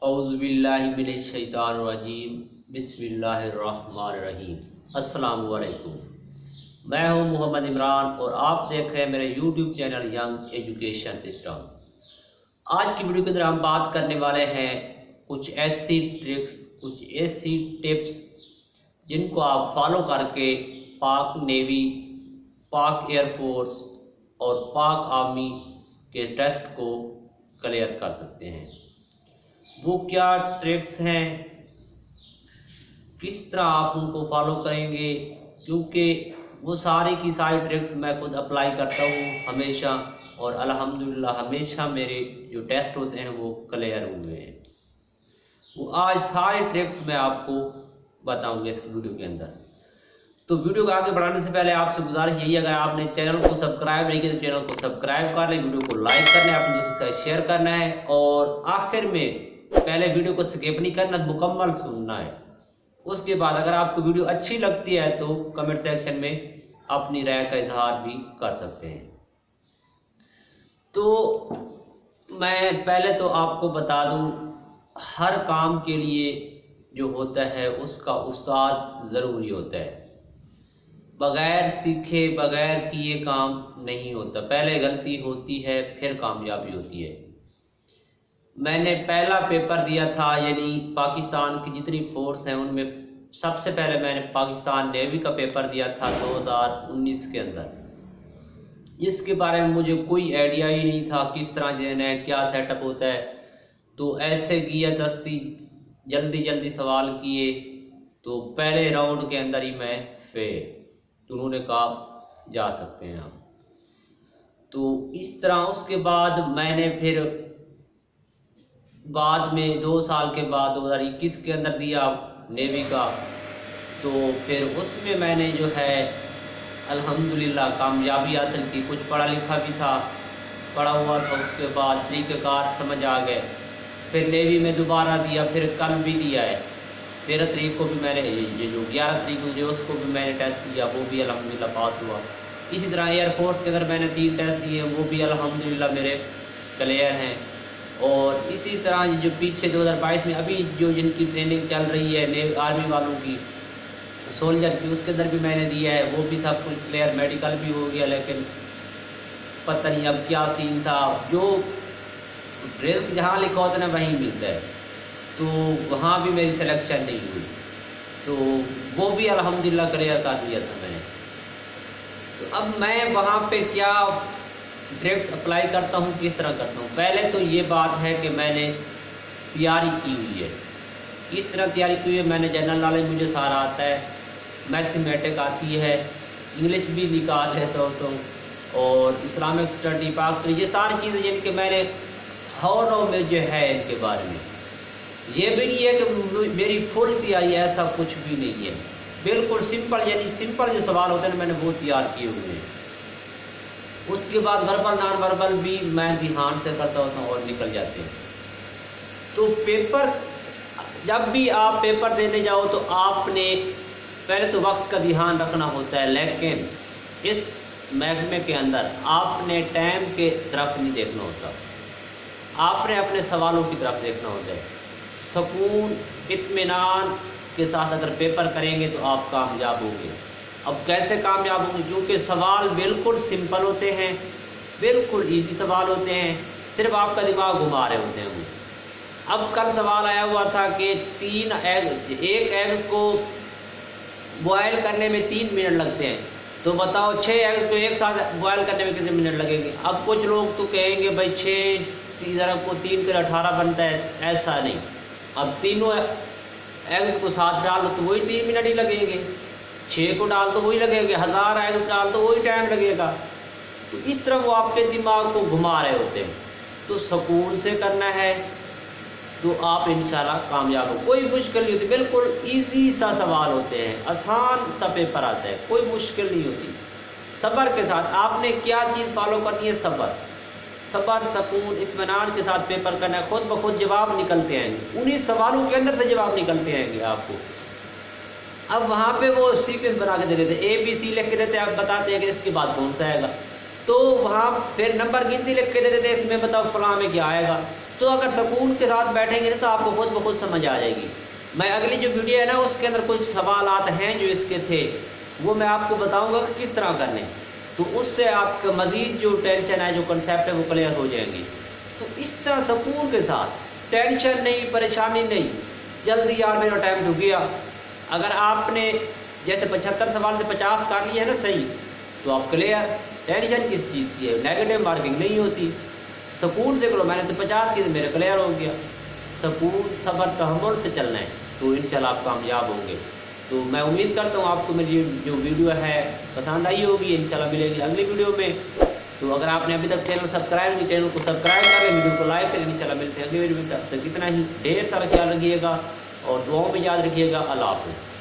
اعوذ باللہ من الشیطان الرجیم بسم اللہ الرحمن الرحیم۔ السلام علیکم، میں ہوں محمد عمران اور آپ دیکھ رہے ہیں میرے YouTube channel young education system. آج کی ویڈیو کے اندر ہم بات کرنے والے ہیں کچھ ایسی ٹرکس، کچھ ایسی ٹپس جن کو آپ فالو کر کے پاک نیوی، پاک ایئر فورس اور پاک آرمی کے ٹیسٹ کو کلیئر کر سکتے ہیں۔ وہ کیا ٹرکس ہیں، کس طرح آپ ان کو فالو کریں گے، کیونکہ وہ ساری کی ساری ٹرکس میں خود اپلائی کرتا ہوں ہمیشہ، اور الحمدللہ ہمیشہ میرے جو ٹیسٹ ہوتے ہیں وہ کلیئر ہوئے ہیں۔ وہ آج سارے ٹرکس میں آپ کو بتاؤں گا اس ویڈیو کے اندر۔ تو ویڈیو کو آگے بڑھانے سے پہلے آپ سے گزارش یہی ہے، اگر آپ نے چینل کو سبسکرائب نہیں کیا تو چینل کو سبسکرائب کر لیں، ویڈیو کو لائک کرنا ہے، اپنے دوستوں کے ساتھ شیئر کرنا ہے، اور آخر میں پہلے ویڈیو کو سکپ نہیں کرنا، مکمل سننا ہے۔ اس کے بعد اگر آپ کو ویڈیو اچھی لگتی ہے تو کمنٹ سیکشن میں اپنی رائے کا اظہار بھی کر سکتے ہیں۔ تو میں پہلے تو آپ کو بتا دوں، ہر کام کے لیے جو ہوتا ہے اس کا استاد ضروری ہوتا ہے۔ بغیر سیکھے، بغیر کیے کام نہیں ہوتا، پہلے غلطی ہوتی ہے پھر کامیابی ہوتی ہے۔ میں نے پہلا پیپر دیا تھا، یعنی پاکستان کی جتنی فورس ہیں ان میں سب سے پہلے میں نے پاکستان نیوی کا پیپر دیا تھا 2019 کے اندر۔ اس کے بارے میں مجھے کوئی آئیڈیا ہی نہیں تھا کس طرح دینا ہے، کیا سیٹ اپ ہوتا ہے، تو ایسے کیا دستی جلدی سوال کیے تو پہلے راؤنڈ کے اندر ہی میں فیل۔ تو انہوں نے کہا جا سکتے ہیں آپ۔ تو اس طرح اس کے بعد میں نے پھر بعد میں 2 سال کے بعد 2021 کے اندر دیا نیوی کا، تو پھر اس میں نے جو ہے الحمدللہ کامیابی حاصل کی۔ کچھ پڑھا لکھا بھی تھا، پڑھا ہوا تھا، اس کے بعد طریقہ کار سمجھ آ گئے۔ پھر نیوی میں دوبارہ دیا، پھر کل بھی دیا ہے 13 تاریخ کو بھی میں نے، یہ جو 11 تاریخ کو جو اس کو بھی میں نے ٹیسٹ دیا، وہ بھی الحمدللہ پاس ہوا۔ اسی طرح ایئر فورس کے اندر میں نے 3 ٹیسٹ دیے، وہ بھی الحمدللہ میرے کلیئر ہیں۔ اور اسی طرح جو پیچھے 2022 میں ابھی جو جن کی ٹریننگ چل رہی ہے آرمی والوں کی، سولجر کی، اس کے اندر بھی میں نے دیا ہے، وہ بھی سب کچھ کلیئر، میڈیکل بھی ہو گیا، لیکن پتہ نہیں اب کیا سین تھا، جو رزق جہاں لکھا ہوتا ہے نا وہیں ملتا ہے، تو وہاں بھی میری سلیکشن نہیں ہوئی، تو وہ بھی الحمدللہ کلیئر کر دیا تھا میں نے۔ تو اب میں وہاں پہ کیا ٹرکس اپلائی کرتا ہوں، کس طرح کرتا ہوں۔ پہلے تو یہ بات ہے کہ میں نے تیاری کی ہوئی ہے۔ کس طرح تیاری کی ہوئی ہے، میں نے جنرل نالج مجھے سارا آتا ہے، میتھمیٹک آتی ہے، انگلش بھی نکال لیتا ہوں، اور اسلامک اسٹڈی، پاک، یہ ساری چیزیں جن کے میں نے ہاؤ میں جو ہے ان کے بارے میں۔ یہ بھی نہیں ہے کہ میری فل تیاری، ایسا کچھ بھی نہیں ہے، بالکل سمپل، یعنی سمپل جو سوال ہوتے ہیں میں نے وہ تیار کیے ہوئے ہیں۔ اس کے بعد وربل نان وربل بھی میں دھیان سے کرتا ہوتا ہوں اور نکل جاتے ہیں۔ تو پیپر، جب بھی آپ پیپر دینے جاؤ تو آپ نے پہلے تو وقت کا دھیان رکھنا ہوتا ہے، لیکن اس محکمے کے اندر آپ نے ٹائم کے طرف نہیں دیکھنا ہوتا، آپ نے اپنے سوالوں کی طرف دیکھنا ہوتا ہے۔ سکون، اطمینان کے ساتھ اگر پیپر کریں گے تو آپ کامیاب ہوں گے۔ اب کیسے کامیاب ہوں گے؟ کیونکہ سوال بالکل سمپل ہوتے ہیں، بالکل ایزی سوال ہوتے ہیں، صرف آپ کا دماغ گھما رہے ہوتے ہیں وہ۔ اب کل سوال آیا ہوا تھا کہ ایک ایگز کو بوائل کرنے میں 3 منٹ لگتے ہیں، تو بتاؤ 6 ایگز کو ایک ساتھ بوائل کرنے میں کتنے منٹ لگیں گے؟ اب کچھ لوگ تو کہیں گے بھائی 6 کو 3 کے 18 بنتا ہے، ایسا نہیں۔ اب تینوں ایگز کو ساتھ ڈال دو تو وہی 3 منٹ ہی لگیں گے، 6 کو ڈال تو وہی لگے گا، 1000 ایگز ڈال تو وہی ٹائم لگے گا۔ تو اس طرح وہ آپ کے دماغ کو گھما رہے ہوتے ہیں۔ تو سکون سے کرنا ہے تو آپ انشاءاللہ کامیاب ہو۔ کوئی مشکل نہیں ہوتی، بالکل ایزی سا سوال ہوتے ہیں، آسان سا پیپر آتا ہے، کوئی مشکل نہیں ہوتی۔ صبر کے ساتھ آپ نے کیا چیز فالو کرنی ہے؟ صبر، سکون، اطمینان کے ساتھ پیپر کرنا ہے، خود بخود جواب نکلتے ہیں، انہی سوالوں کے اندر سے جواب نکلتے ہیں آپ کو۔ اب وہاں پہ وہ سیکوینس بنا کے دے دیتے، ABC لکھ کے دیتے، آپ بتاتے ہیں کہ اس کے بعد کون سا آئے گا، تو وہاں پھر نمبر گنتی لکھ کے دے دیتے، اس میں بتاؤ فلاں میں کیا آئے گا۔ تو اگر سکون کے ساتھ بیٹھیں گے نا تو آپ کو خود بخود سمجھ آ جائے گی۔ میں اگلی جو ویڈیو ہے نا اس کے اندر کچھ سوالات ہیں جو اس کے تھے، وہ میں آپ کو بتاؤں گا کہ کس طرح کرنے، تو اس سے آپ کا مزید جو ٹینشن ہے، جو کنسیپٹ ہے، وہ کلیئر ہو جائیں گی۔ تو اس طرح سکون کے ساتھ، ٹینشن نہیں، پریشانی نہیں، جلدی یار میرا ٹائم ڈوب گیا۔ اگر آپ نے جیسے 75 سوال سے 50 کر لیے ہے نا صحیح، تو آپ کلیئر۔ ٹینشن کس چیز کی ہے؟ نیگیٹو مارکنگ نہیں ہوتی۔ سکون سے کرو، میں نے تو 50 کی تو میرا کلیئر ہو گیا۔ سکون، صبر، تحمل سے چلنا ہے تو انشاءاللہ آپ کامیاب ہوں گے۔ تو میں امید کرتا ہوں آپ کو میری جو ویڈیو ہے پسند آئی ہوگی۔ انشاءاللہ ملے گی اگلی ویڈیو میں۔ تو اگر آپ نے ابھی تک چینل سبسکرائب نہیں، چینل کو سبسکرائب کریں، ویڈیو کو لائک کریں۔ انشاءاللہ ملتے ہیں اگلی ویڈیو میں، تب تک اتنا ہی، ڈھیر سارا خیال رکھیے گا اور دعاؤں میں یاد رکھیے گا۔ اللہ حافظ۔